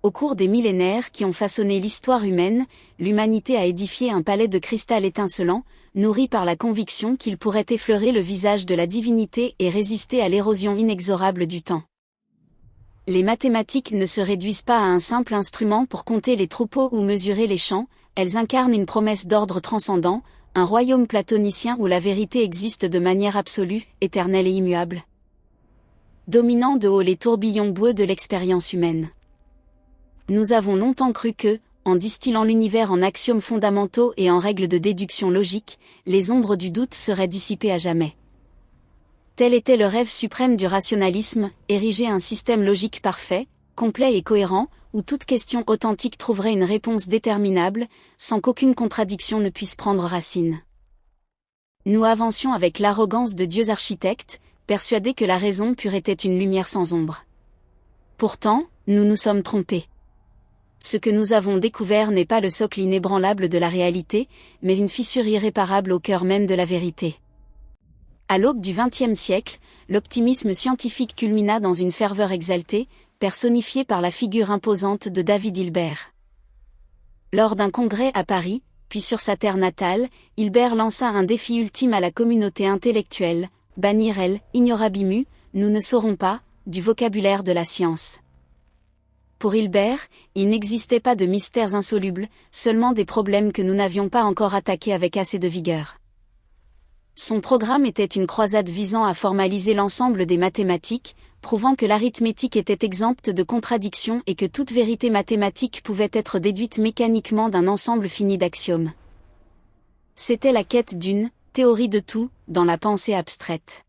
Au cours des millénaires qui ont façonné l'histoire humaine, l'humanité a édifié un palais de cristal étincelant, nourri par la conviction qu'il pourrait effleurer le visage de la divinité et résister à l'érosion inexorable du temps. Les mathématiques ne se réduisent pas à un simple instrument pour compter les troupeaux ou mesurer les champs, elles incarnent une promesse d'ordre transcendant, un royaume platonicien où la vérité existe de manière absolue, éternelle et immuable. Dominant de haut les tourbillons boueux de l'expérience humaine. Nous avons longtemps cru que, en distillant l'univers en axiomes fondamentaux et en règles de déduction logique, les ombres du doute seraient dissipées à jamais. Tel était le rêve suprême du rationalisme, ériger un système logique parfait, complet et cohérent, où toute question authentique trouverait une réponse déterminable, sans qu'aucune contradiction ne puisse prendre racine. Nous avancions avec l'arrogance de dieux architectes, persuadés que la raison pure était une lumière sans ombre. Pourtant, nous nous sommes trompés. Ce que nous avons découvert n'est pas le socle inébranlable de la réalité, mais une fissure irréparable au cœur même de la vérité. À l'aube du XXe siècle, l'optimisme scientifique culmina dans une ferveur exaltée, personnifiée par la figure imposante de David Hilbert. Lors d'un congrès à Paris, puis sur sa terre natale, Hilbert lança un défi ultime à la communauté intellectuelle, bannir ignorabimus, nous ne saurons pas, du vocabulaire de la science. Pour Hilbert, il n'existait pas de mystères insolubles, seulement des problèmes que nous n'avions pas encore attaqués avec assez de vigueur. Son programme était une croisade visant à formaliser l'ensemble des mathématiques, prouvant que l'arithmétique était exempte de contradictions et que toute vérité mathématique pouvait être déduite mécaniquement d'un ensemble fini d'axiomes. C'était la quête d'une « théorie de tout » dans la pensée abstraite.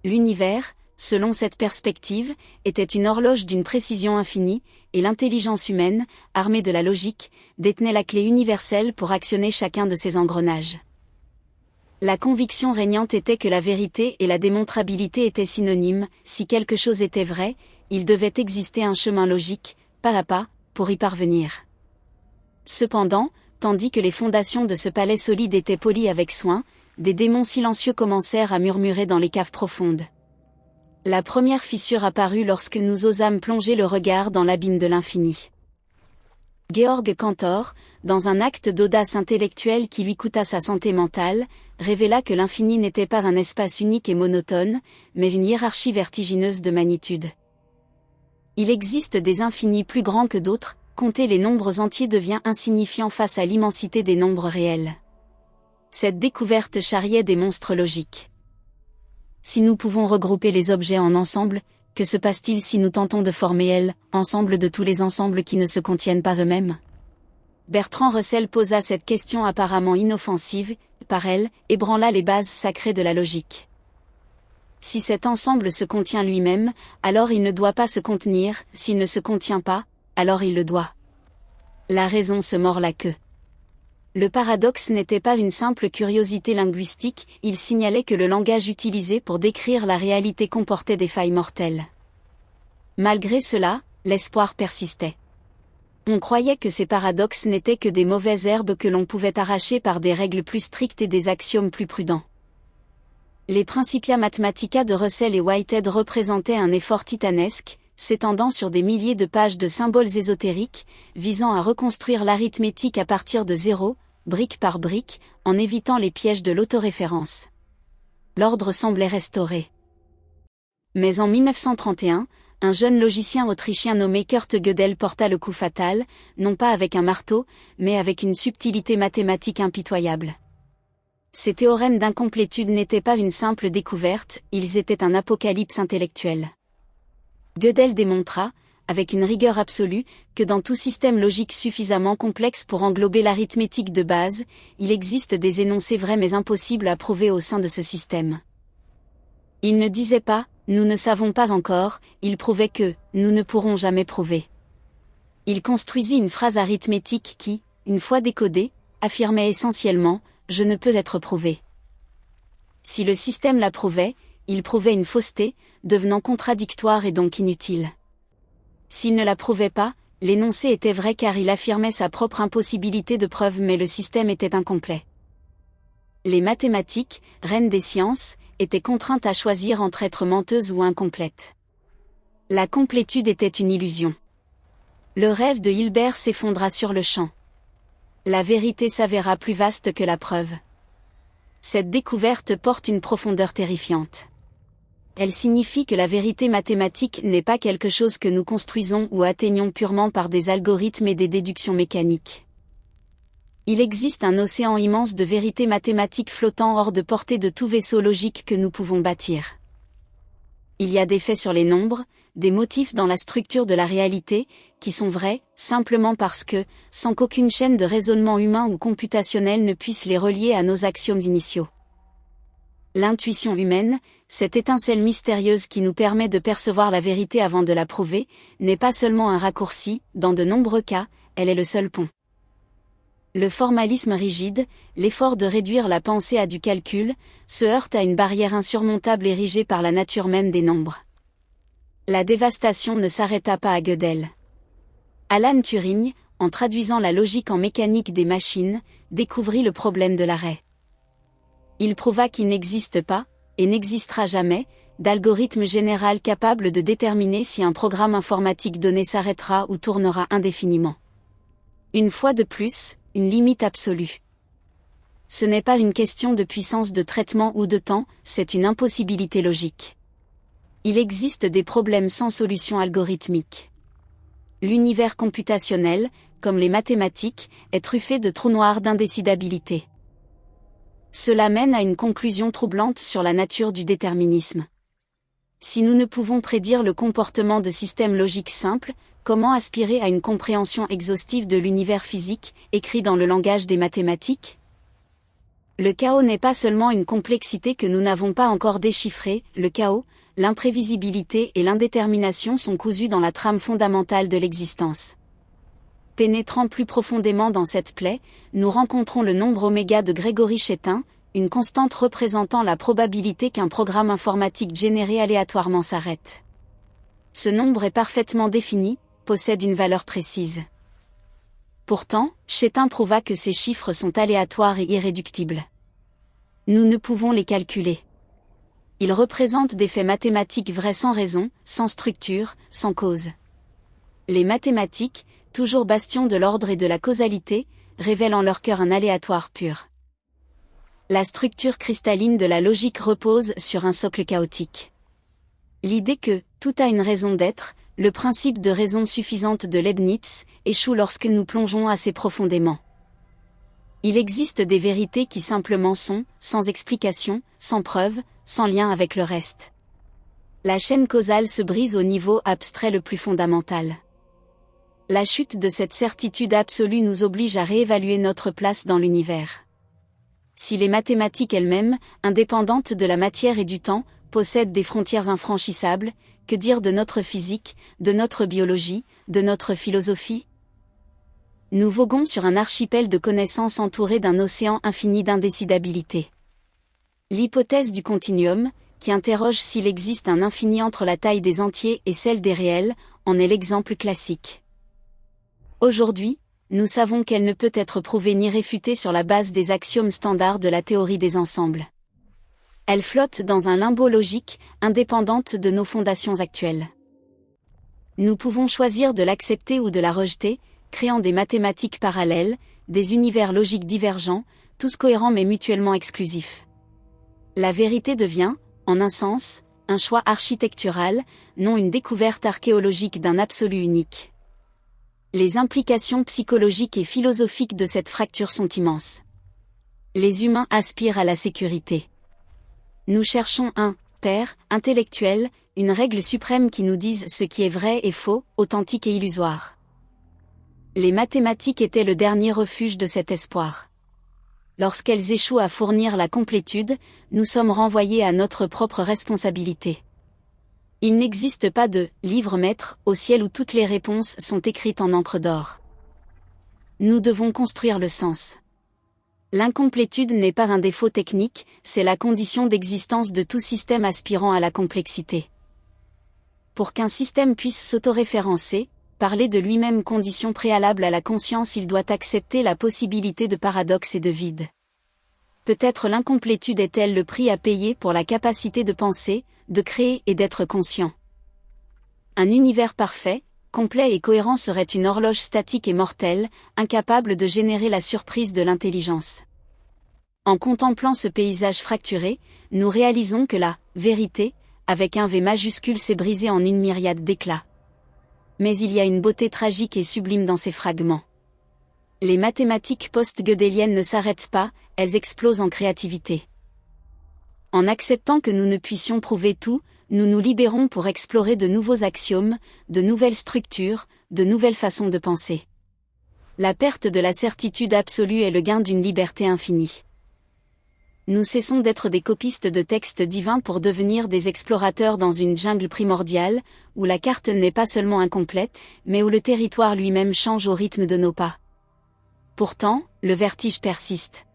L'univers, selon cette perspective, était une horloge d'une précision infinie, et l'intelligence humaine, armée de la logique, détenait la clé universelle pour actionner chacun de ces engrenages. La conviction régnante était que la vérité et la démontrabilité étaient synonymes, si quelque chose était vrai, il devait exister un chemin logique, pas à pas, pour y parvenir. Cependant, tandis que les fondations de ce palais solide étaient polies avec soin, des démons silencieux commencèrent à murmurer dans les caves profondes. La première fissure apparut lorsque nous osâmes plonger le regard dans l'abîme de l'infini. Georg Cantor, dans un acte d'audace intellectuelle qui lui coûta sa santé mentale, révéla que l'infini n'était pas un espace unique et monotone, mais une hiérarchie vertigineuse de magnitude. Il existe des infinis plus grands que d'autres, compter les nombres entiers devient insignifiant face à l'immensité des nombres réels. Cette découverte charriait des monstres logiques. Si nous pouvons regrouper les objets en ensemble, que se passe-t-il si nous tentons de former ensemble de tous les ensembles qui ne se contiennent pas eux-mêmes? Bertrand Russell posa cette question apparemment inoffensive, par elle, ébranla les bases sacrées de la logique. Si cet ensemble se contient lui-même, alors il ne doit pas se contenir, s'il ne se contient pas, alors il le doit. La raison se mord la queue. Le paradoxe n'était pas une simple curiosité linguistique, il signalait que le langage utilisé pour décrire la réalité comportait des failles mortelles. Malgré cela, l'espoir persistait. On croyait que ces paradoxes n'étaient que des mauvaises herbes que l'on pouvait arracher par des règles plus strictes et des axiomes plus prudents. Les Principia Mathematica de Russell et Whitehead représentaient un effort titanesque, s'étendant sur des milliers de pages de symboles ésotériques, visant à reconstruire l'arithmétique à partir de zéro, brique par brique, en évitant les pièges de l'autoréférence. L'ordre semblait restauré. Mais en 1931, un jeune logicien autrichien nommé Kurt Gödel porta le coup fatal, non pas avec un marteau, mais avec une subtilité mathématique impitoyable. Ces théorèmes d'incomplétude n'étaient pas une simple découverte, ils étaient un apocalypse intellectuel. Gödel démontra, avec une rigueur absolue, que dans tout système logique suffisamment complexe pour englober l'arithmétique de base, il existe des énoncés vrais mais impossibles à prouver au sein de ce système. Il ne disait pas « nous ne savons pas encore », il prouvait que « nous ne pourrons jamais prouver ». Il construisit une phrase arithmétique qui, une fois décodée, affirmait essentiellement « je ne peux être prouvé ». Si le système la prouvait, il prouvait une fausseté, devenant contradictoire et donc inutile. S'il ne la prouvait pas, l'énoncé était vrai car il affirmait sa propre impossibilité de preuve mais le système était incomplet. Les mathématiques, reines des sciences, étaient contraintes à choisir entre être menteuses ou incomplètes. La complétude était une illusion. Le rêve de Hilbert s'effondra sur le champ. La vérité s'avéra plus vaste que la preuve. Cette découverte porte une profondeur terrifiante. Elle signifie que la vérité mathématique n'est pas quelque chose que nous construisons ou atteignons purement par des algorithmes et des déductions mécaniques. Il existe un océan immense de vérité mathématique flottant hors de portée de tout vaisseau logique que nous pouvons bâtir. Il y a des faits sur les nombres, des motifs dans la structure de la réalité, qui sont vrais, simplement parce que, sans qu'aucune chaîne de raisonnement humain ou computationnel ne puisse les relier à nos axiomes initiaux. L'intuition humaine, cette étincelle mystérieuse qui nous permet de percevoir la vérité avant de la prouver, n'est pas seulement un raccourci, dans de nombreux cas, elle est le seul pont. Le formalisme rigide, l'effort de réduire la pensée à du calcul, se heurte à une barrière insurmontable érigée par la nature même des nombres. La dévastation ne s'arrêta pas à Gödel. Alan Turing, en traduisant la logique en mécanique des machines, découvrit le problème de l'arrêt. Il prouva qu'il n'existe pas, et n'existera jamais, d'algorithme général capable de déterminer si un programme informatique donné s'arrêtera ou tournera indéfiniment. Une fois de plus, une limite absolue. Ce n'est pas une question de puissance de traitement ou de temps, c'est une impossibilité logique. Il existe des problèmes sans solution algorithmique. L'univers computationnel, comme les mathématiques, est truffé de trous noirs d'indécidabilité. Cela mène à une conclusion troublante sur la nature du déterminisme. Si nous ne pouvons prédire le comportement de systèmes logiques simples, comment aspirer à une compréhension exhaustive de l'univers physique, écrit dans le langage des mathématiques ? Le chaos n'est pas seulement une complexité que nous n'avons pas encore déchiffrée, le chaos, l'imprévisibilité et l'indétermination sont cousus dans la trame fondamentale de l'existence. Pénétrant plus profondément dans cette plaie, nous rencontrons le nombre oméga de Gregory Chaitin, une constante représentant la probabilité qu'un programme informatique généré aléatoirement s'arrête. Ce nombre est parfaitement défini, possède une valeur précise. Pourtant, Chaitin prouva que ces chiffres sont aléatoires et irréductibles. Nous ne pouvons les calculer. Ils représentent des faits mathématiques vrais sans raison, sans structure, sans cause. Les mathématiques, toujours bastions de l'ordre et de la causalité, révèlent en leur cœur un aléatoire pur. La structure cristalline de la logique repose sur un socle chaotique. L'idée que tout a une raison d'être, le principe de raison suffisante de Leibniz, échoue lorsque nous plongeons assez profondément. Il existe des vérités qui simplement sont, sans explication, sans preuve, sans lien avec le reste. La chaîne causale se brise au niveau abstrait le plus fondamental. La chute de cette certitude absolue nous oblige à réévaluer notre place dans l'univers. Si les mathématiques elles-mêmes, indépendantes de la matière et du temps, possèdent des frontières infranchissables, que dire de notre physique, de notre biologie, de notre philosophie ? Nous voguons sur un archipel de connaissances entouré d'un océan infini d'indécidabilité. L'hypothèse du continuum, qui interroge s'il existe un infini entre la taille des entiers et celle des réels, en est l'exemple classique. Aujourd'hui, nous savons qu'elle ne peut être prouvée ni réfutée sur la base des axiomes standards de la théorie des ensembles. Elle flotte dans un limbo logique, indépendante de nos fondations actuelles. Nous pouvons choisir de l'accepter ou de la rejeter, créant des mathématiques parallèles, des univers logiques divergents, tous cohérents mais mutuellement exclusifs. La vérité devient, en un sens, un choix architectural, non une découverte archéologique d'un absolu unique. Les implications psychologiques et philosophiques de cette fracture sont immenses. Les humains aspirent à la sécurité. Nous cherchons un père intellectuel, une règle suprême qui nous dise ce qui est vrai et faux, authentique et illusoire. Les mathématiques étaient le dernier refuge de cet espoir. Lorsqu'elles échouent à fournir la complétude, nous sommes renvoyés à notre propre responsabilité. Il n'existe pas de « livre maître » au ciel où toutes les réponses sont écrites en encre d'or. Nous devons construire le sens. L'incomplétude n'est pas un défaut technique, c'est la condition d'existence de tout système aspirant à la complexité. Pour qu'un système puisse s'autoréférencer, parler de lui-même condition préalable à la conscience, il doit accepter la possibilité de paradoxe et de vide. Peut-être l'incomplétude est-elle le prix à payer pour la capacité de penser, de créer et d'être conscient. Un univers parfait, complet et cohérent serait une horloge statique et mortelle, incapable de générer la surprise de l'intelligence. En contemplant ce paysage fracturé, nous réalisons que la « vérité », avec un V majuscule s'est brisée en une myriade d'éclats. Mais il y a une beauté tragique et sublime dans ces fragments. Les mathématiques post-gödeliennes ne s'arrêtent pas, elles explosent en créativité. En acceptant que nous ne puissions prouver tout, nous nous libérons pour explorer de nouveaux axiomes, de nouvelles structures, de nouvelles façons de penser. La perte de la certitude absolue est le gain d'une liberté infinie. Nous cessons d'être des copistes de textes divins pour devenir des explorateurs dans une jungle primordiale, où la carte n'est pas seulement incomplète, mais où le territoire lui-même change au rythme de nos pas. Pourtant, le vertige persiste.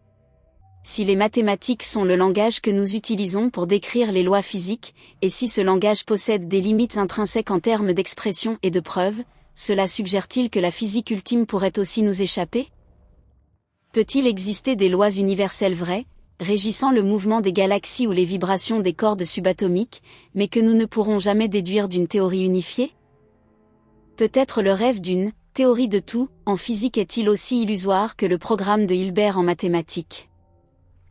Si les mathématiques sont le langage que nous utilisons pour décrire les lois physiques, et si ce langage possède des limites intrinsèques en termes d'expression et de preuve, cela suggère-t-il que la physique ultime pourrait aussi nous échapper? Peut-il exister des lois universelles vraies, régissant le mouvement des galaxies ou les vibrations des cordes subatomiques, mais que nous ne pourrons jamais déduire d'une théorie unifiée? Peut-être le rêve d'une « théorie de tout » en physique est-il aussi illusoire que le programme de Hilbert en mathématiques.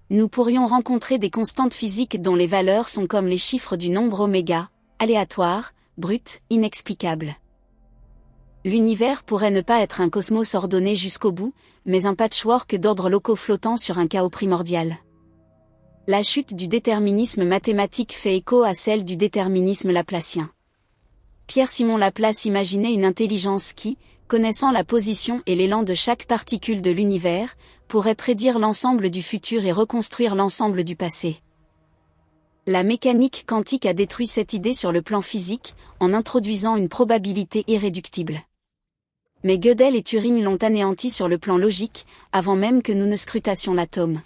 Nous pourrions rencontrer des constantes physiques dont les valeurs sont comme les chiffres du nombre oméga, aléatoires, brutes, inexplicables. L'univers pourrait ne pas être un cosmos ordonné jusqu'au bout, mais un patchwork d'ordres locaux flottant sur un chaos primordial. La chute du déterminisme mathématique fait écho à celle du déterminisme laplacien. Pierre-Simon Laplace imaginait une intelligence qui, connaissant la position et l'élan de chaque particule de l'univers, pourrait prédire l'ensemble du futur et reconstruire l'ensemble du passé. La mécanique quantique a détruit cette idée sur le plan physique, en introduisant une probabilité irréductible. Mais Gödel et Turing l'ont anéanti sur le plan logique, avant même que nous ne scrutassions l'atome.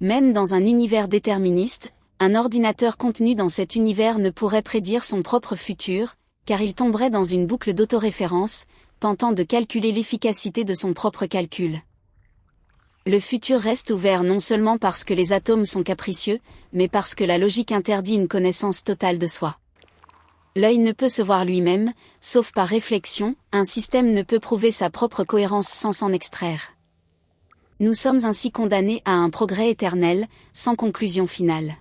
Même dans un univers déterministe, un ordinateur contenu dans cet univers ne pourrait prédire son propre futur, car il tomberait dans une boucle d'autoréférence, tentant de calculer l'efficacité de son propre calcul. Le futur reste ouvert non seulement parce que les atomes sont capricieux, mais parce que la logique interdit une connaissance totale de soi. L'œil ne peut se voir lui-même, sauf par réflexion, un système ne peut prouver sa propre cohérence sans s'en extraire. Nous sommes ainsi condamnés à un progrès éternel, sans conclusion finale.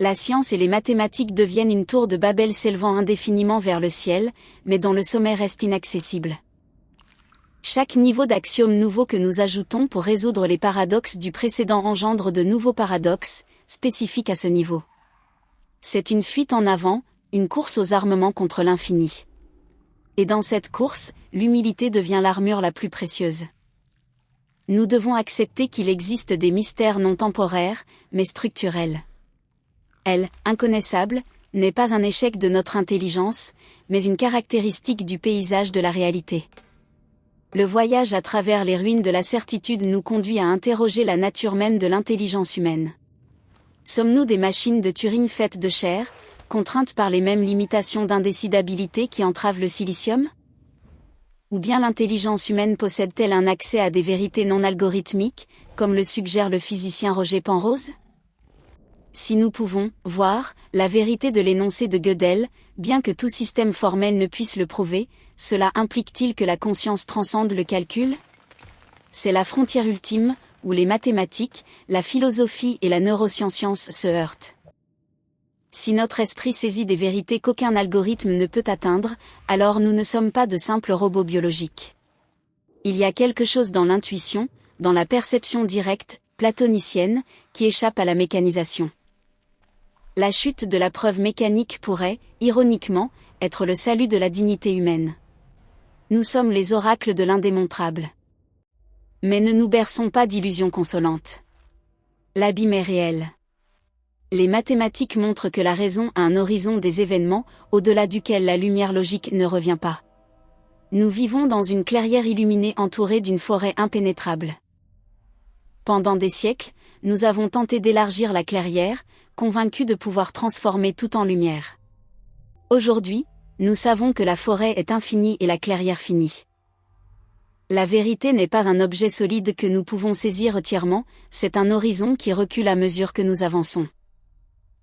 La science et les mathématiques deviennent une tour de Babel s'élevant indéfiniment vers le ciel, mais dont le sommet reste inaccessible. Chaque niveau d'axiome nouveau que nous ajoutons pour résoudre les paradoxes du précédent engendre de nouveaux paradoxes, spécifiques à ce niveau. C'est une fuite en avant, une course aux armements contre l'infini. Et dans cette course, l'humilité devient l'armure la plus précieuse. Nous devons accepter qu'il existe des mystères non temporaires, mais structurels. Elle, inconnaissable, n'est pas un échec de notre intelligence, mais une caractéristique du paysage de la réalité. Le voyage à travers les ruines de la certitude nous conduit à interroger la nature même de l'intelligence humaine. Sommes-nous des machines de Turing faites de chair, contraintes par les mêmes limitations d'indécidabilité qui entravent le silicium? Ou bien l'intelligence humaine possède-t-elle un accès à des vérités non algorithmiques, comme le suggère le physicien Roger Penrose? Si nous pouvons voir la vérité de l'énoncé de Gödel, bien que tout système formel ne puisse le prouver, cela implique-t-il que la conscience transcende le calcul? C'est la frontière ultime, où les mathématiques, la philosophie et la neuroscience se heurtent. Si notre esprit saisit des vérités qu'aucun algorithme ne peut atteindre, alors nous ne sommes pas de simples robots biologiques. Il y a quelque chose dans l'intuition, dans la perception directe, platonicienne, qui échappe à la mécanisation. La chute de la preuve mécanique pourrait, ironiquement, être le salut de la dignité humaine. Nous sommes les oracles de l'indémontrable. Mais ne nous berçons pas d'illusions consolantes. L'abîme est réel. Les mathématiques montrent que la raison a un horizon des événements, au-delà duquel la lumière logique ne revient pas. Nous vivons dans une clairière illuminée entourée d'une forêt impénétrable. Pendant des siècles, nous avons tenté d'élargir la clairière, convaincus de pouvoir transformer tout en lumière. Aujourd'hui, nous savons que la forêt est infinie et la clairière finie. La vérité n'est pas un objet solide que nous pouvons saisir entièrement, c'est un horizon qui recule à mesure que nous avançons.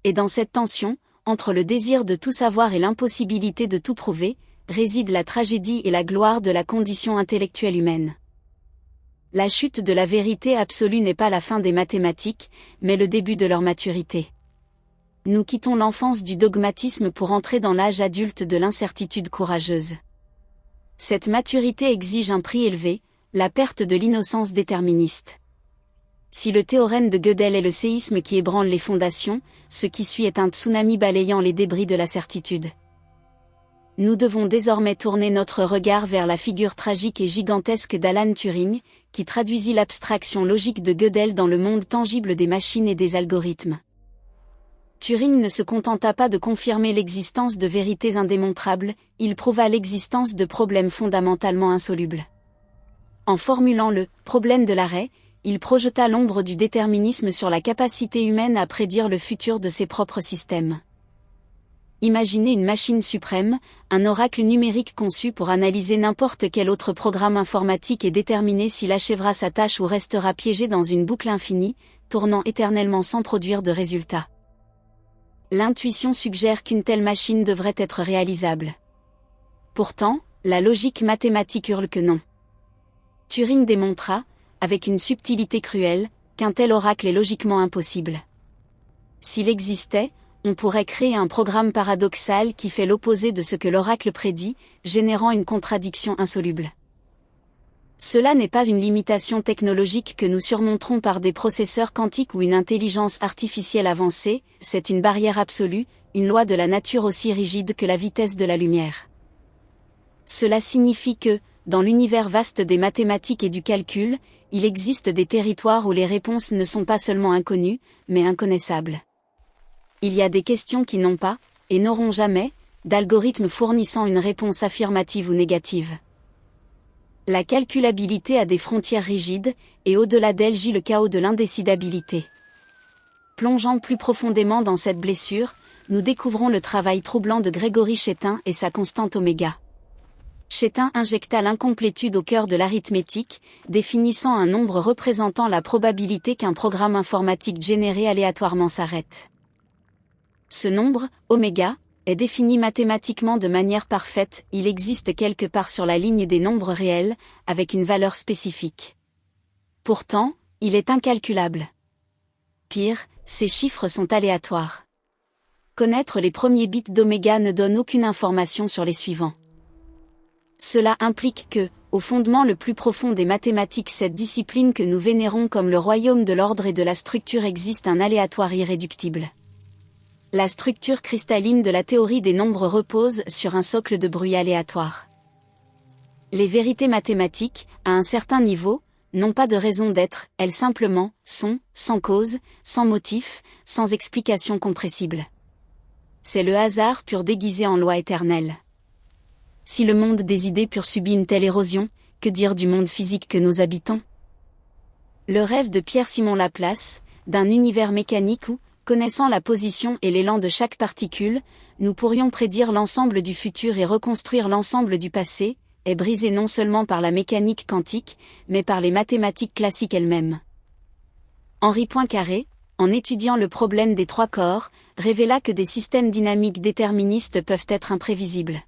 Et dans cette tension, entre le désir de tout savoir et l'impossibilité de tout prouver, réside la tragédie et la gloire de la condition intellectuelle humaine. La chute de la vérité absolue n'est pas la fin des mathématiques, mais le début de leur maturité. Nous quittons l'enfance du dogmatisme pour entrer dans l'âge adulte de l'incertitude courageuse. Cette maturité exige un prix élevé, la perte de l'innocence déterministe. Si le théorème de Gödel est le séisme qui ébranle les fondations, ce qui suit est un tsunami balayant les débris de la certitude. Nous devons désormais tourner notre regard vers la figure tragique et gigantesque d'Alan Turing, qui traduisit l'abstraction logique de Gödel dans le monde tangible des machines et des algorithmes. Turing ne se contenta pas de confirmer l'existence de vérités indémontrables, il prouva l'existence de problèmes fondamentalement insolubles. En formulant le « problème de l'arrêt », il projeta l'ombre du déterminisme sur la capacité humaine à prédire le futur de ses propres systèmes. Imaginez une machine suprême, un oracle numérique conçu pour analyser n'importe quel autre programme informatique et déterminer s'il achèvera sa tâche ou restera piégé dans une boucle infinie, tournant éternellement sans produire de résultat. L'intuition suggère qu'une telle machine devrait être réalisable. Pourtant, la logique mathématique hurle que non. Turing démontra, avec une subtilité cruelle, qu'un tel oracle est logiquement impossible. S'il existait, on pourrait créer un programme paradoxal qui fait l'opposé de ce que l'oracle prédit, générant une contradiction insoluble. Cela n'est pas une limitation technologique que nous surmonterons par des processeurs quantiques ou une intelligence artificielle avancée, c'est une barrière absolue, une loi de la nature aussi rigide que la vitesse de la lumière. Cela signifie que, dans l'univers vaste des mathématiques et du calcul, il existe des territoires où les réponses ne sont pas seulement inconnues, mais inconnaissables. Il y a des questions qui n'ont pas, et n'auront jamais, d'algorithme fournissant une réponse affirmative ou négative. La calculabilité a des frontières rigides, et au-delà d'elles gît le chaos de l'indécidabilité. Plongeant plus profondément dans cette blessure, nous découvrons le travail troublant de Gregory Chaitin et sa constante oméga. Chaitin injecta l'incomplétude au cœur de l'arithmétique, définissant un nombre représentant la probabilité qu'un programme informatique généré aléatoirement s'arrête. Ce nombre, oméga, est défini mathématiquement de manière parfaite, il existe quelque part sur la ligne des nombres réels, avec une valeur spécifique. Pourtant, il est incalculable. Pire, ces chiffres sont aléatoires. Connaître les premiers bits d'oméga ne donne aucune information sur les suivants. Cela implique que, au fondement le plus profond des mathématiques, cette discipline que nous vénérons comme le royaume de l'ordre et de la structure, existe un aléatoire irréductible. La structure cristalline de la théorie des nombres repose sur un socle de bruit aléatoire. Les vérités mathématiques, à un certain niveau, n'ont pas de raison d'être, elles simplement sont, sans cause, sans motif, sans explication compressible. C'est le hasard pur déguisé en loi éternelle. Si le monde des idées pur subit une telle érosion, que dire du monde physique que nous habitons ? Le rêve de Pierre-Simon Laplace, d'un univers mécanique où, connaissant la position et l'élan de chaque particule, nous pourrions prédire l'ensemble du futur et reconstruire l'ensemble du passé, est brisé non seulement par la mécanique quantique, mais par les mathématiques classiques elles-mêmes. Henri Poincaré, en étudiant le problème des trois corps, révéla que des systèmes dynamiques déterministes peuvent être imprévisibles.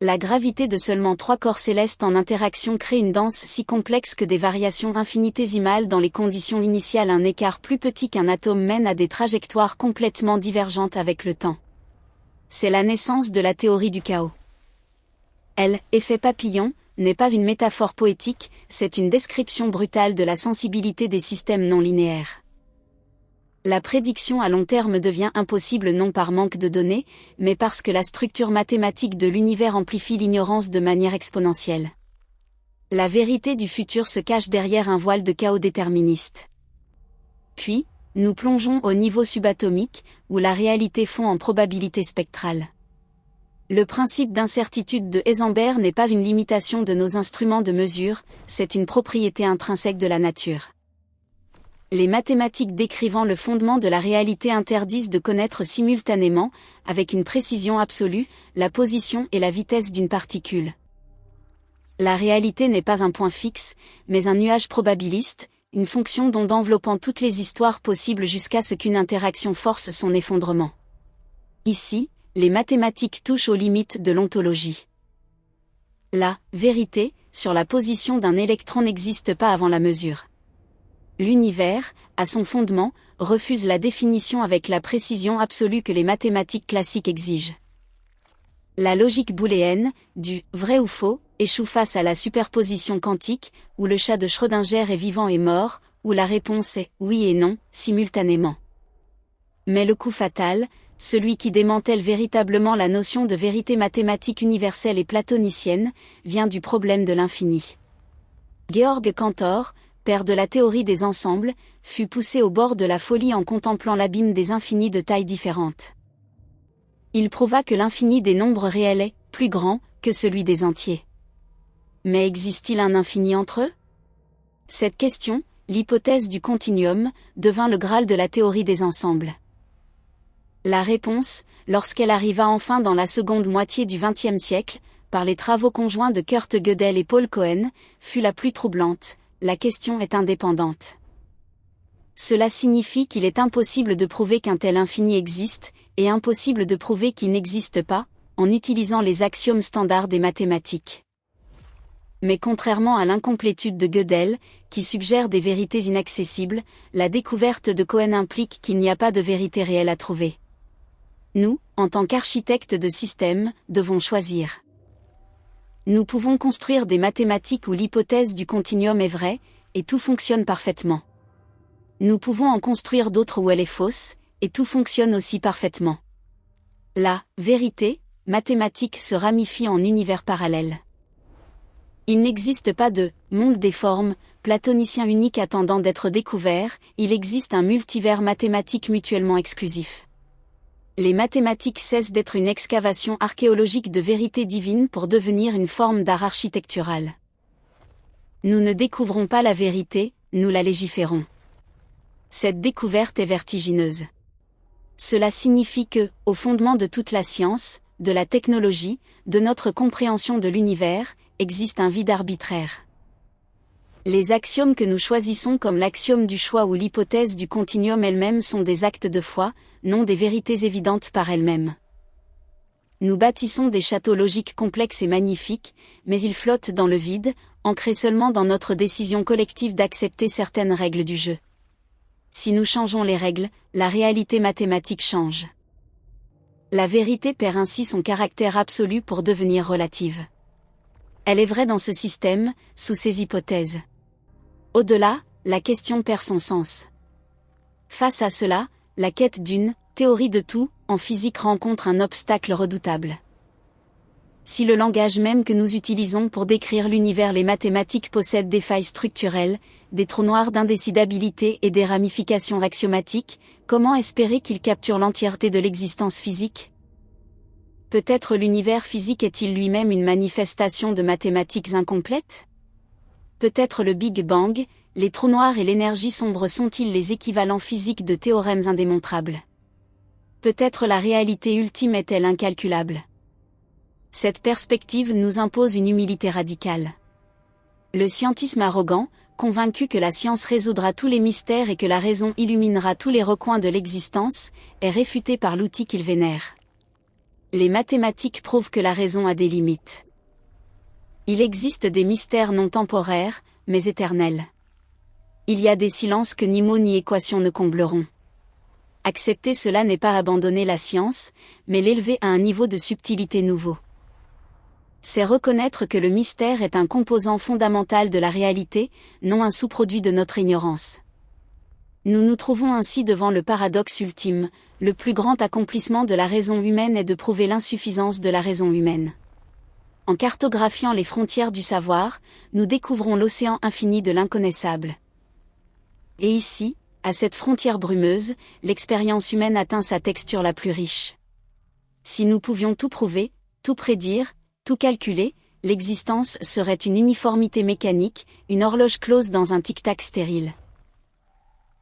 La gravité de seulement trois corps célestes en interaction crée une danse si complexe que des variations infinitésimales dans les conditions initiales, un écart plus petit qu'un atome, mène à des trajectoires complètement divergentes avec le temps. C'est la naissance de la théorie du chaos. Effet papillon, n'est pas une métaphore poétique, c'est une description brutale de la sensibilité des systèmes non linéaires. La prédiction à long terme devient impossible non par manque de données, mais parce que la structure mathématique de l'univers amplifie l'ignorance de manière exponentielle. La vérité du futur se cache derrière un voile de chaos déterministe. Puis, nous plongeons au niveau subatomique, où la réalité fond en probabilité spectrale. Le principe d'incertitude de Heisenberg n'est pas une limitation de nos instruments de mesure, c'est une propriété intrinsèque de la nature. Les mathématiques décrivant le fondement de la réalité interdisent de connaître simultanément, avec une précision absolue, la position et la vitesse d'une particule. La réalité n'est pas un point fixe, mais un nuage probabiliste, une fonction d'onde enveloppant toutes les histoires possibles jusqu'à ce qu'une interaction force son effondrement. Ici, les mathématiques touchent aux limites de l'ontologie. La vérité sur la position d'un électron n'existe pas avant la mesure. L'univers, à son fondement, refuse la définition avec la précision absolue que les mathématiques classiques exigent. La logique booléenne, du « vrai ou faux », échoue face à la superposition quantique, où le chat de Schrödinger est vivant et mort, où la réponse est « oui » et « non » simultanément. Mais le coup fatal, celui qui démantèle véritablement la notion de vérité mathématique universelle et platonicienne, vient du problème de l'infini. Georg Cantor, père de la théorie des ensembles, fut poussé au bord de la folie en contemplant l'abîme des infinis de tailles différentes. Il prouva que l'infini des nombres réels est plus grand que celui des entiers. Mais existe-t-il un infini entre eux? Cette question, l'hypothèse du continuum, devint le Graal de la théorie des ensembles. La réponse, lorsqu'elle arriva enfin dans la seconde moitié du XXe siècle, par les travaux conjoints de Kurt Gödel et Paul Cohen, fut la plus troublante: la question est indépendante. Cela signifie qu'il est impossible de prouver qu'un tel infini existe, et impossible de prouver qu'il n'existe pas, en utilisant les axiomes standards des mathématiques. Mais contrairement à l'incomplétude de Gödel, qui suggère des vérités inaccessibles, la découverte de Cohen implique qu'il n'y a pas de vérité réelle à trouver. Nous, en tant qu'architectes de systèmes, devons choisir. Nous pouvons construire des mathématiques où l'hypothèse du continuum est vraie, et tout fonctionne parfaitement. Nous pouvons en construire d'autres où elle est fausse, et tout fonctionne aussi parfaitement. La vérité mathématique se ramifie en univers parallèles. Il n'existe pas de monde des formes platonicien unique attendant d'être découvert, il existe un multivers mathématique mutuellement exclusif. Les mathématiques cessent d'être une excavation archéologique de vérité divine pour devenir une forme d'art architectural. Nous ne découvrons pas la vérité, nous la légiférons. Cette découverte est vertigineuse. Cela signifie que, au fondement de toute la science, de la technologie, de notre compréhension de l'univers, existe un vide arbitraire. Les axiomes que nous choisissons comme l'axiome du choix ou l'hypothèse du continuum elle-même sont des actes de foi, non des vérités évidentes par elles-mêmes. Nous bâtissons des châteaux logiques complexes et magnifiques, mais ils flottent dans le vide, ancrés seulement dans notre décision collective d'accepter certaines règles du jeu. Si nous changeons les règles, la réalité mathématique change. La vérité perd ainsi son caractère absolu pour devenir relative. Elle est vraie dans ce système, sous ces hypothèses. Au-delà, la question perd son sens. Face à cela, la quête d'une théorie de tout en physique rencontre un obstacle redoutable. Si le langage même que nous utilisons pour décrire l'univers, les mathématiques, possède des failles structurelles, des trous noirs d'indécidabilité et des ramifications axiomatiques, comment espérer qu'il capture l'entièreté de l'existence physique? Peut-être l'univers physique est-il lui-même une manifestation de mathématiques incomplètes? Peut-être le Big Bang, les trous noirs et l'énergie sombre sont-ils les équivalents physiques de théorèmes indémontrables? Peut-être la réalité ultime est-elle incalculable? Cette perspective nous impose une humilité radicale. Le scientisme arrogant, convaincu que la science résoudra tous les mystères et que la raison illuminera tous les recoins de l'existence, est réfuté par l'outil qu'il vénère. Les mathématiques prouvent que la raison a des limites. Il existe des mystères non temporaires, mais éternels. Il y a des silences que ni mots ni équations ne combleront. Accepter cela n'est pas abandonner la science, mais l'élever à un niveau de subtilité nouveau. C'est reconnaître que le mystère est un composant fondamental de la réalité, non un sous-produit de notre ignorance. Nous nous trouvons ainsi devant le paradoxe ultime: le plus grand accomplissement de la raison humaine est de prouver l'insuffisance de la raison humaine. En cartographiant les frontières du savoir, nous découvrons l'océan infini de l'inconnaissable. Et ici, à cette frontière brumeuse, l'expérience humaine atteint sa texture la plus riche. Si nous pouvions tout prouver, tout prédire, tout calculer, l'existence serait une uniformité mécanique, une horloge close dans un tic-tac stérile.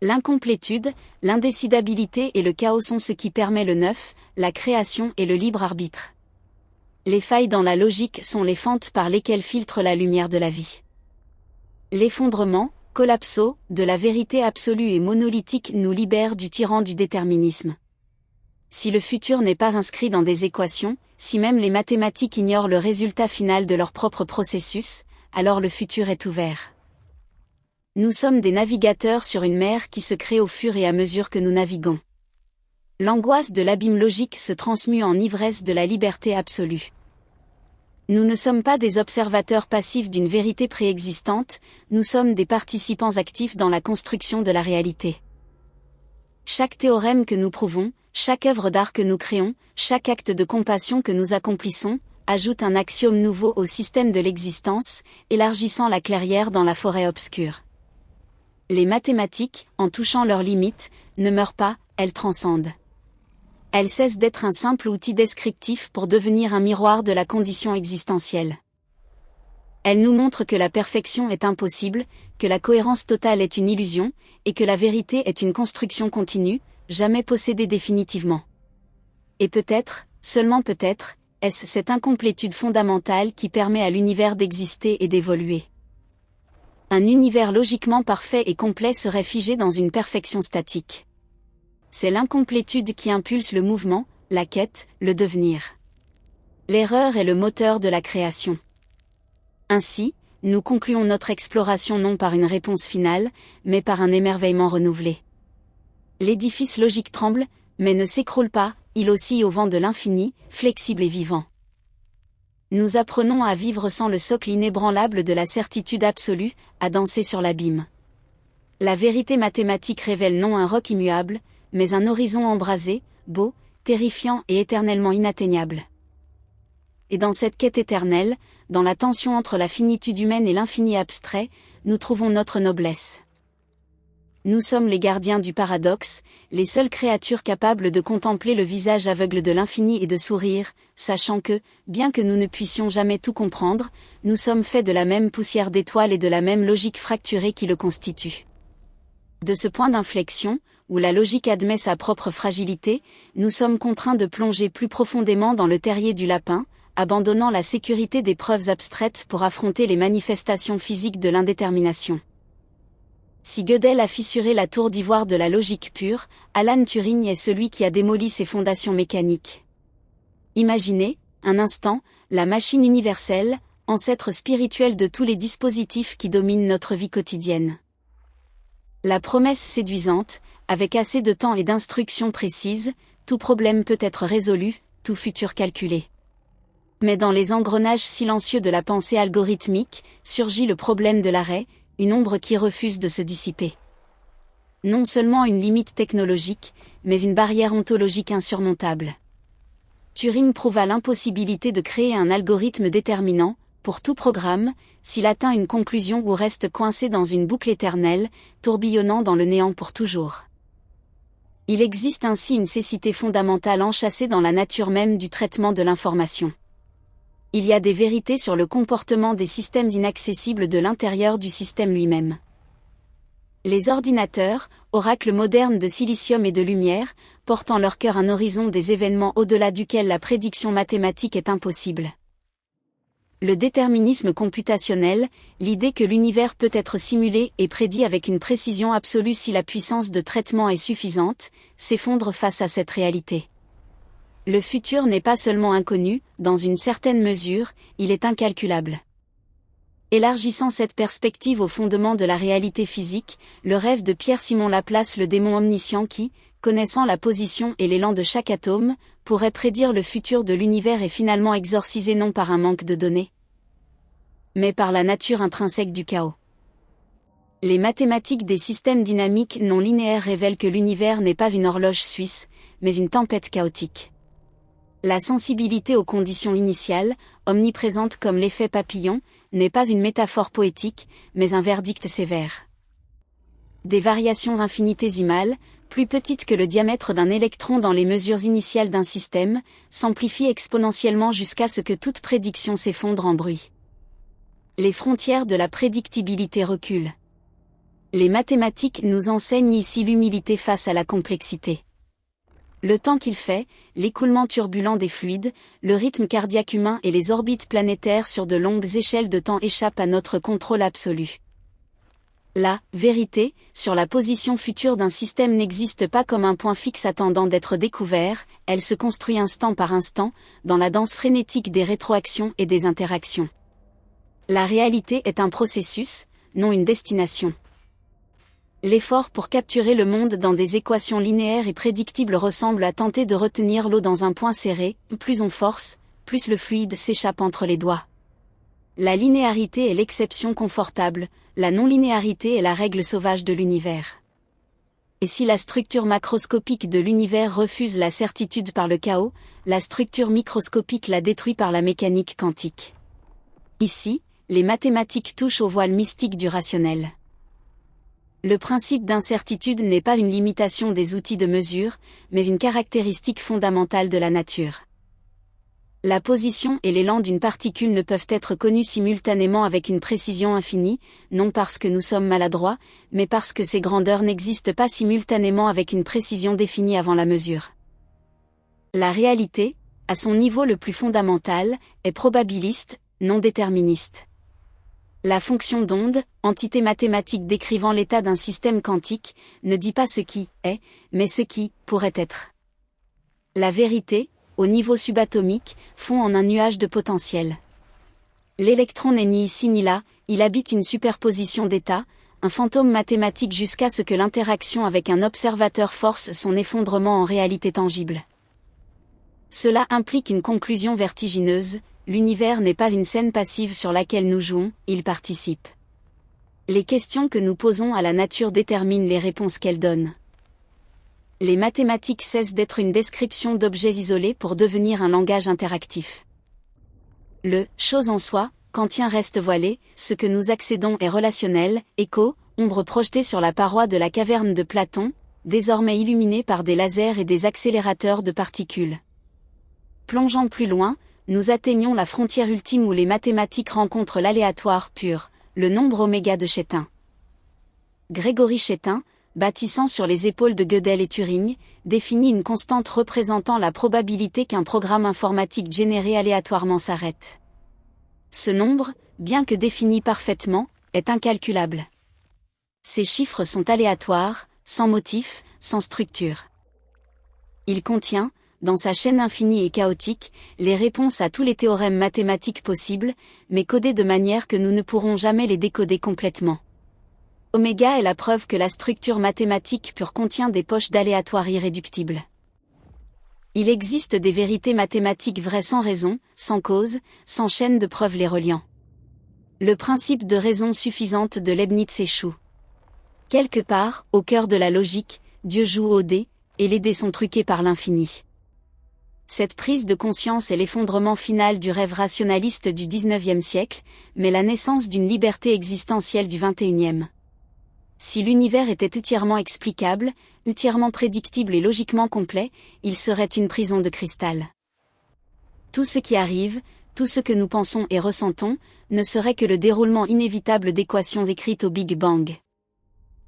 L'incomplétude, l'indécidabilité et le chaos sont ce qui permet le neuf, la création et le libre arbitre. Les failles dans la logique sont les fentes par lesquelles filtre la lumière de la vie. L'effondrement, collapso, de la vérité absolue et monolithique nous libère du tyran du déterminisme. Si le futur n'est pas inscrit dans des équations, si même les mathématiques ignorent le résultat final de leur propre processus, alors le futur est ouvert. Nous sommes des navigateurs sur une mer qui se crée au fur et à mesure que nous naviguons. L'angoisse de l'abîme logique se transmue en ivresse de la liberté absolue. Nous ne sommes pas des observateurs passifs d'une vérité préexistante, nous sommes des participants actifs dans la construction de la réalité. Chaque théorème que nous prouvons, chaque œuvre d'art que nous créons, chaque acte de compassion que nous accomplissons, ajoute un axiome nouveau au système de l'existence, élargissant la clairière dans la forêt obscure. Les mathématiques, en touchant leurs limites, ne meurent pas, elles transcendent. Elles cessent d'être un simple outil descriptif pour devenir un miroir de la condition existentielle. Elles nous montrent que la perfection est impossible, que la cohérence totale est une illusion, et que la vérité est une construction continue, jamais possédée définitivement. Et peut-être, seulement peut-être, est-ce cette incomplétude fondamentale qui permet à l'univers d'exister et d'évoluer. Un univers logiquement parfait et complet serait figé dans une perfection statique. C'est l'incomplétude qui impulse le mouvement, la quête, le devenir. L'erreur est le moteur de la création. Ainsi, nous concluons notre exploration non par une réponse finale, mais par un émerveillement renouvelé. L'édifice logique tremble, mais ne s'écroule pas, il oscille au vent de l'infini, flexible et vivant. Nous apprenons à vivre sans le socle inébranlable de la certitude absolue, à danser sur l'abîme. La vérité mathématique révèle non un roc immuable, mais un horizon embrasé, beau, terrifiant et éternellement inatteignable. Et dans cette quête éternelle, dans la tension entre la finitude humaine et l'infini abstrait, nous trouvons notre noblesse. Nous sommes les gardiens du paradoxe, les seules créatures capables de contempler le visage aveugle de l'infini et de sourire, sachant que, bien que nous ne puissions jamais tout comprendre, nous sommes faits de la même poussière d'étoiles et de la même logique fracturée qui le constitue. De ce point d'inflexion, où la logique admet sa propre fragilité, nous sommes contraints de plonger plus profondément dans le terrier du lapin, abandonnant la sécurité des preuves abstraites pour affronter les manifestations physiques de l'indétermination. Si Gödel a fissuré la tour d'ivoire de la logique pure, Alan Turing est celui qui a démoli ses fondations mécaniques. Imaginez, un instant, la machine universelle, ancêtre spirituel de tous les dispositifs qui dominent notre vie quotidienne. La promesse séduisante, avec assez de temps et d'instructions précises, tout problème peut être résolu, tout futur calculé. Mais dans les engrenages silencieux de la pensée algorithmique, surgit le problème de l'arrêt, une ombre qui refuse de se dissiper. Non seulement une limite technologique, mais une barrière ontologique insurmontable. Turing prouva l'impossibilité de créer un algorithme déterminant, pour tout programme, s'il atteint une conclusion ou reste coincé dans une boucle éternelle, tourbillonnant dans le néant pour toujours. Il existe ainsi une cécité fondamentale enchâssée dans la nature même du traitement de l'information. Il y a des vérités sur le comportement des systèmes inaccessibles de l'intérieur du système lui-même. Les ordinateurs, oracles modernes de silicium et de lumière, portent en leur cœur un horizon des événements au-delà duquel la prédiction mathématique est impossible. Le déterminisme computationnel, l'idée que l'univers peut être simulé et prédit avec une précision absolue si la puissance de traitement est suffisante, s'effondre face à cette réalité. Le futur n'est pas seulement inconnu, dans une certaine mesure, il est incalculable. Élargissant cette perspective au fondement de la réalité physique, le rêve de Pierre-Simon Laplace, le démon omniscient qui, connaissant la position et l'élan de chaque atome, pourrait prédire le futur de l'univers est finalement exorcisé non par un manque de données, mais par la nature intrinsèque du chaos. Les mathématiques des systèmes dynamiques non linéaires révèlent que l'univers n'est pas une horloge suisse, mais une tempête chaotique. La sensibilité aux conditions initiales, omniprésente comme l'effet papillon, n'est pas une métaphore poétique, mais un verdict sévère. Des variations infinitésimales, plus petites que le diamètre d'un électron dans les mesures initiales d'un système, s'amplifient exponentiellement jusqu'à ce que toute prédiction s'effondre en bruit. Les frontières de la prédictibilité reculent. Les mathématiques nous enseignent ici l'humilité face à la complexité. Le temps qu'il fait, l'écoulement turbulent des fluides, le rythme cardiaque humain et les orbites planétaires sur de longues échelles de temps échappent à notre contrôle absolu. La vérité sur la position future d'un système n'existe pas comme un point fixe attendant d'être découvert, elle se construit instant par instant, dans la danse frénétique des rétroactions et des interactions. La réalité est un processus, non une destination. L'effort pour capturer le monde dans des équations linéaires et prédictibles ressemble à tenter de retenir l'eau dans un point serré, plus on force, plus le fluide s'échappe entre les doigts. La linéarité est l'exception confortable, la non-linéarité est la règle sauvage de l'univers. Et si la structure macroscopique de l'univers refuse la certitude par le chaos, la structure microscopique la détruit par la mécanique quantique. Ici, les mathématiques touchent au voile mystique du rationnel. Le principe d'incertitude n'est pas une limitation des outils de mesure, mais une caractéristique fondamentale de la nature. La position et l'élan d'une particule ne peuvent être connus simultanément avec une précision infinie, non parce que nous sommes maladroits, mais parce que ces grandeurs n'existent pas simultanément avec une précision définie avant la mesure. La réalité, à son niveau le plus fondamental, est probabiliste, non déterministe. La fonction d'onde, entité mathématique décrivant l'état d'un système quantique, ne dit pas ce qui est, mais ce qui pourrait être. La vérité, au niveau subatomique, fond en un nuage de potentiel. L'électron n'est ni ici ni là, il habite une superposition d'états, un fantôme mathématique jusqu'à ce que l'interaction avec un observateur force son effondrement en réalité tangible. Cela implique une conclusion vertigineuse, l'univers n'est pas une scène passive sur laquelle nous jouons, il participe. Les questions que nous posons à la nature déterminent les réponses qu'elle donne. Les mathématiques cessent d'être une description d'objets isolés pour devenir un langage interactif. Le « chose en soi » kantien reste voilé, ce que nous accédons est relationnel, écho, ombre projetée sur la paroi de la caverne de Platon, désormais illuminée par des lasers et des accélérateurs de particules. Plongeant plus loin, nous atteignons la frontière ultime où les mathématiques rencontrent l'aléatoire pur, le nombre oméga de Chaitin. Grégory Chaitin, bâtissant sur les épaules de Gödel et Turing, définit une constante représentant la probabilité qu'un programme informatique généré aléatoirement s'arrête. Ce nombre, bien que défini parfaitement, est incalculable. Ces chiffres sont aléatoires, sans motif, sans structure. Il contient, dans sa chaîne infinie et chaotique, les réponses à tous les théorèmes mathématiques possibles, mais codés de manière que nous ne pourrons jamais les décoder complètement. Oméga est la preuve que la structure mathématique pure contient des poches d'aléatoires irréductibles. Il existe des vérités mathématiques vraies sans raison, sans cause, sans chaîne de preuves les reliant. Le principe de raison suffisante de Leibniz échoue. Quelque part, au cœur de la logique, Dieu joue au dé, et les dés sont truqués par l'infini. Cette prise de conscience est l'effondrement final du rêve rationaliste du XIXe siècle, mais la naissance d'une liberté existentielle du XXIe. Si l'univers était entièrement explicable, entièrement prédictible et logiquement complet, il serait une prison de cristal. Tout ce qui arrive, tout ce que nous pensons et ressentons, ne serait que le déroulement inévitable d'équations écrites au Big Bang.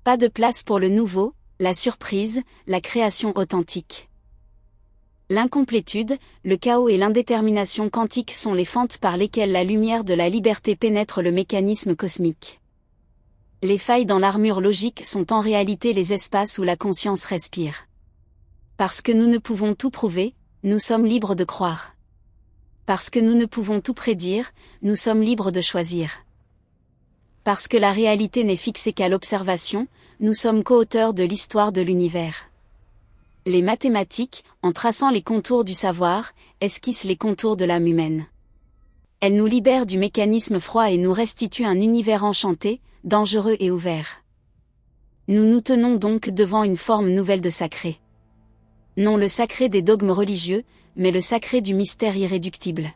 Pas de place pour le nouveau, la surprise, la création authentique. L'incomplétude, le chaos et l'indétermination quantique sont les fentes par lesquelles la lumière de la liberté pénètre le mécanisme cosmique. Les failles dans l'armure logique sont en réalité les espaces où la conscience respire. Parce que nous ne pouvons tout prouver, nous sommes libres de croire. Parce que nous ne pouvons tout prédire, nous sommes libres de choisir. Parce que la réalité n'est fixée qu'à l'observation, nous sommes co-auteurs de l'histoire de l'univers. Les mathématiques, en traçant les contours du savoir, esquissent les contours de l'âme humaine. Elles nous libèrent du mécanisme froid et nous restituent un univers enchanté, dangereux et ouvert. Nous nous tenons donc devant une forme nouvelle de sacré. Non le sacré des dogmes religieux, mais le sacré du mystère irréductible.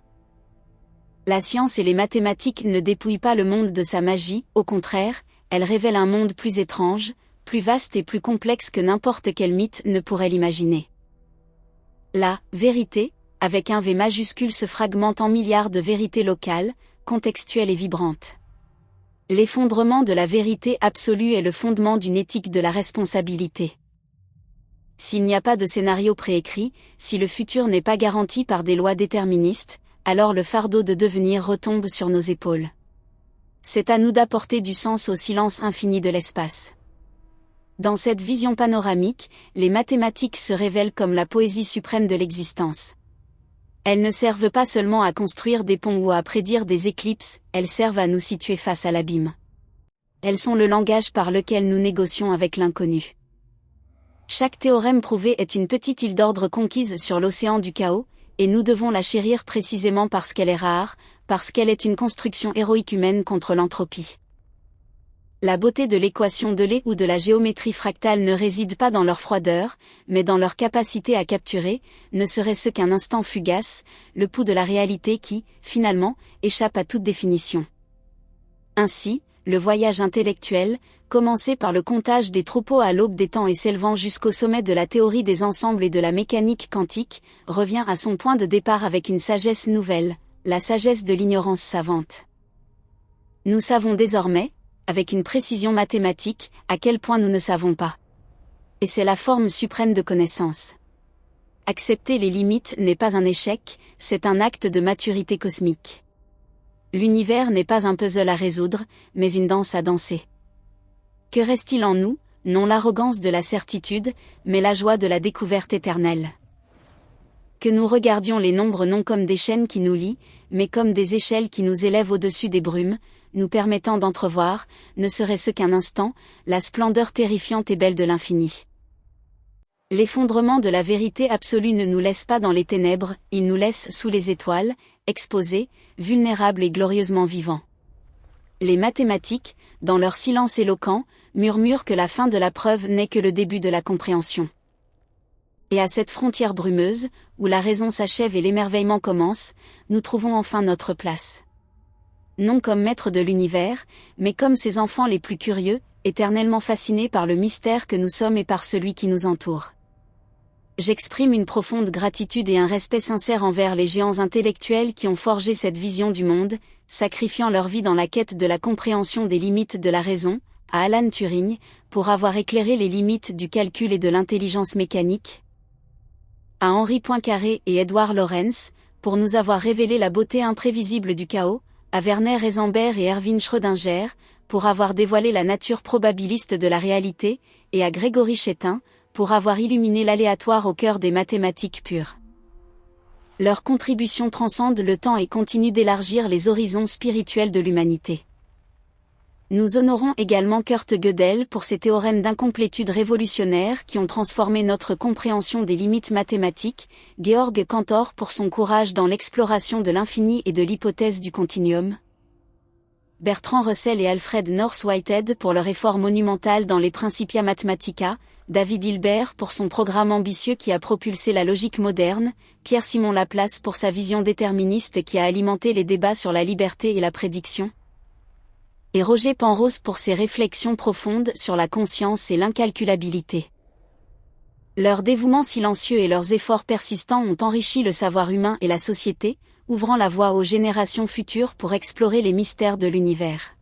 La science et les mathématiques ne dépouillent pas le monde de sa magie, au contraire, elles révèlent un monde plus étrange, plus vaste et plus complexe que n'importe quel mythe ne pourrait l'imaginer. La vérité, avec un V majuscule, se fragmente en milliards de vérités locales, contextuelles et vibrantes. L'effondrement de la vérité absolue est le fondement d'une éthique de la responsabilité. S'il n'y a pas de scénario préécrit, si le futur n'est pas garanti par des lois déterministes, alors le fardeau de devenir retombe sur nos épaules. C'est à nous d'apporter du sens au silence infini de l'espace. Dans cette vision panoramique, les mathématiques se révèlent comme la poésie suprême de l'existence. Elles ne servent pas seulement à construire des ponts ou à prédire des éclipses, elles servent à nous situer face à l'abîme. Elles sont le langage par lequel nous négocions avec l'inconnu. Chaque théorème prouvé est une petite île d'ordre conquise sur l'océan du chaos, et nous devons la chérir précisément parce qu'elle est rare, parce qu'elle est une construction héroïque humaine contre l'entropie. La beauté de l'équation d'Eulé ou de la géométrie fractale ne réside pas dans leur froideur, mais dans leur capacité à capturer, ne serait-ce qu'un instant fugace, le pouls de la réalité qui, finalement, échappe à toute définition. Ainsi, le voyage intellectuel, commencé par le comptage des troupeaux à l'aube des temps et s'élevant jusqu'au sommet de la théorie des ensembles et de la mécanique quantique, revient à son point de départ avec une sagesse nouvelle, la sagesse de l'ignorance savante. Nous savons désormais, avec une précision mathématique, à quel point nous ne savons pas. Et c'est la forme suprême de connaissance. Accepter les limites n'est pas un échec, c'est un acte de maturité cosmique. L'univers n'est pas un puzzle à résoudre, mais une danse à danser. Que reste-t-il en nous? Non l'arrogance de la certitude, mais la joie de la découverte éternelle. Que nous regardions les nombres non comme des chaînes qui nous lient, mais comme des échelles qui nous élèvent au-dessus des brumes, nous permettant d'entrevoir, ne serait-ce qu'un instant, la splendeur terrifiante et belle de l'infini. L'effondrement de la vérité absolue ne nous laisse pas dans les ténèbres, il nous laisse sous les étoiles, exposés, vulnérables et glorieusement vivants. Les mathématiques, dans leur silence éloquent, murmurent que la fin de la preuve n'est que le début de la compréhension. Et à cette frontière brumeuse, où la raison s'achève et l'émerveillement commence, nous trouvons enfin notre place. Non comme maîtres de l'univers, mais comme ses enfants les plus curieux, éternellement fascinés par le mystère que nous sommes et par celui qui nous entoure. J'exprime une profonde gratitude et un respect sincère envers les géants intellectuels qui ont forgé cette vision du monde, sacrifiant leur vie dans la quête de la compréhension des limites de la raison, à Alan Turing, pour avoir éclairé les limites du calcul et de l'intelligence mécanique, à Henri Poincaré et Edward Lorenz, pour nous avoir révélé la beauté imprévisible du chaos, à Werner Heisenberg et Erwin Schrödinger, pour avoir dévoilé la nature probabiliste de la réalité, et à Grégory Chétain, pour avoir illuminé l'aléatoire au cœur des mathématiques pures. Leur contribution transcende le temps et continue d'élargir les horizons spirituels de l'humanité. Nous honorons également Kurt Gödel pour ses théorèmes d'incomplétude révolutionnaires qui ont transformé notre compréhension des limites mathématiques, Georg Cantor pour son courage dans l'exploration de l'infini et de l'hypothèse du continuum, Bertrand Russell et Alfred North Whitehead pour leur effort monumental dans les Principia Mathematica, David Hilbert pour son programme ambitieux qui a propulsé la logique moderne, Pierre-Simon Laplace pour sa vision déterministe qui a alimenté les débats sur la liberté et la prédiction, et Roger Penrose pour ses réflexions profondes sur la conscience et l'incalculabilité. Leur dévouement silencieux et leurs efforts persistants ont enrichi le savoir humain et la société, ouvrant la voie aux générations futures pour explorer les mystères de l'univers.